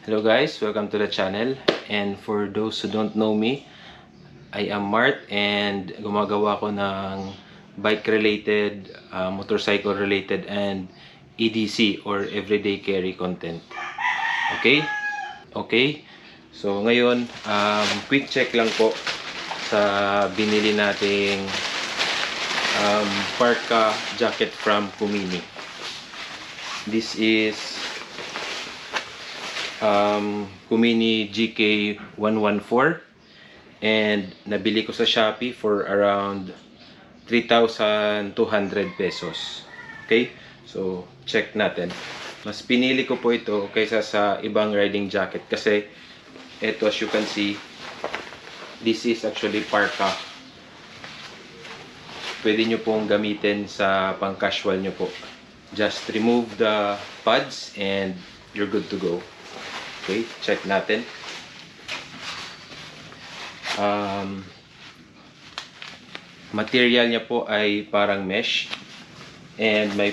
Hello guys, welcome to the channel. And for those who don't know me, I am Mart and gumagawa ko ng bike related, motorcycle related and EDC or everyday carry content. Okay? Okay. So ngayon, quick check lang po sa binili nating parka jacket from Kumini. This is Kumini GK114 and nabili ko sa Shopee for around 3,200 pesos. Okay? So, check natin. Mas pinili ko po ito kaysa sa ibang riding jacket kasi ito, as you can see, this is actually parka. Pwede nyo pong gamitin sa pang casual nyo po. Just remove the pads and you're good to go. Okay, check natin. Material niya po ay parang mesh and may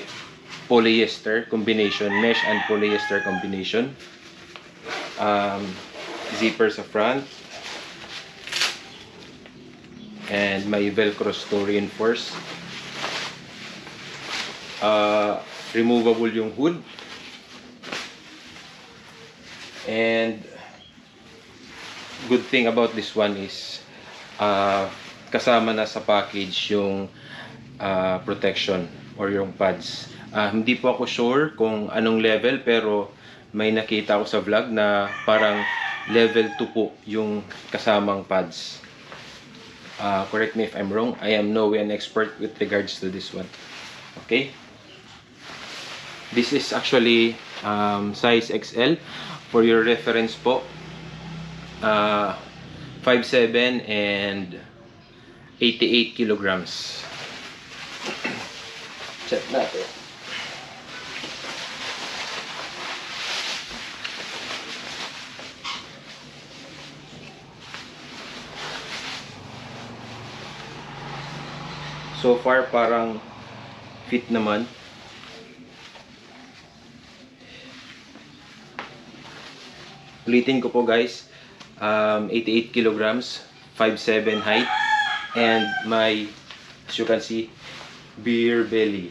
polyester combination, mesh and polyester combination. Zipper sa front and may velcros to reinforce. Removable yung hood. And good thing about this one is kasama na sa package yung protection or yung pads. Hindi po ako sure kung anong level pero may nakita ako sa vlog na parang level 2 po yung kasamang pads. Correct me if I'm wrong. I am no way an expert with regards to this one. Okay? This is actually size XL. For your reference po, 5'7" and 88 kilograms. Check natin. So far, parang fit naman. Ulitin ko po guys, 88 kilograms, 5'7" height, and my, as you can see, beer belly.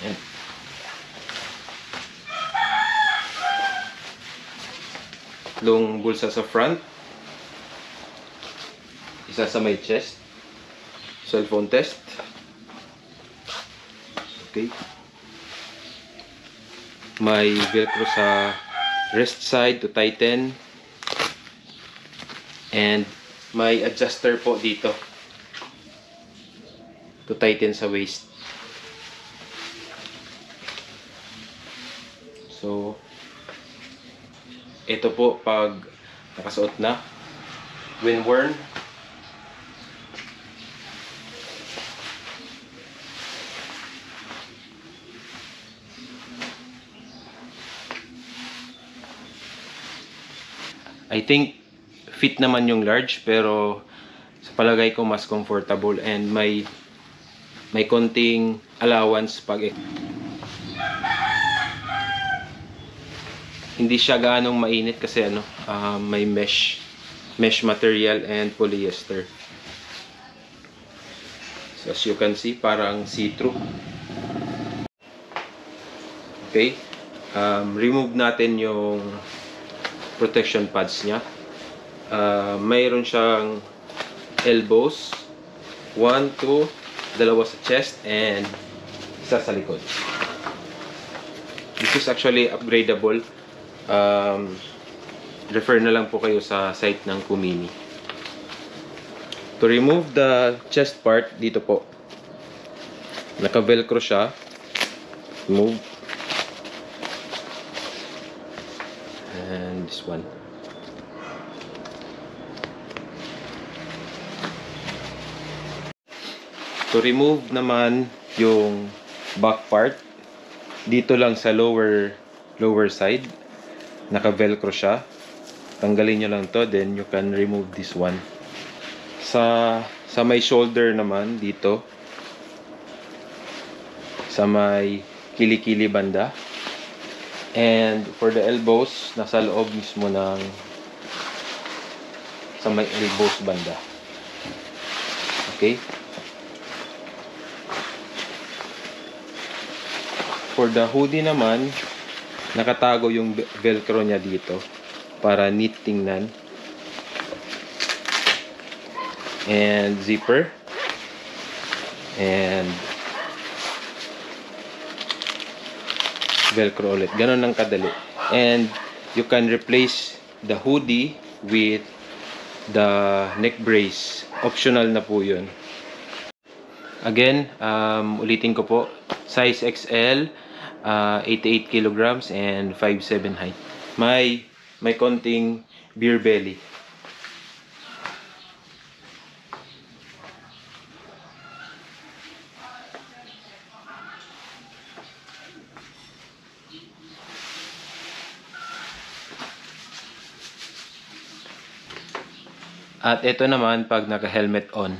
And long bulsa sa front, isa sa may chest, cellphone test. Okay. May velcro sa wrist side to tighten. And may adjuster po dito to tighten sa waist. So, ito po pag nakasuot na, when worn, I think fit naman yung large pero sa palagay ko mas comfortable and may konting allowance pag hindi siya ganong mainit kasi may mesh material and polyester. So as you can see, parang see-through. Okay, remove natin yung protection pads niya. Mayroon siyang elbows, 1, 2, dalawa sa chest and isa sa likod. This is actually upgradable. Refer na lang po kayo sa site ng Kumini. To remove the chest part, dito po naka-velcro siya. Remove. And this one. To remove naman yung back part, dito lang sa lower side, naka-velcro siya. Tanggalin nyo lang to, then you can remove this one. Sa may shoulder naman, dito, sa may kilikili banda. And for the elbows, nasa loob mismo ng sa may elbows banda. Okay? For the hoodie naman, nakatago yung velcro niya dito para neat tingnan. And zipper. And velcro ulit. Ganon lang kadali. And you can replace the hoodie with the neck brace. Optional na po yun. Again, ulitin ko po. Size XL, 88 kilograms and 5'7" height. May konting beer belly. At ito naman pag naka-helmet on.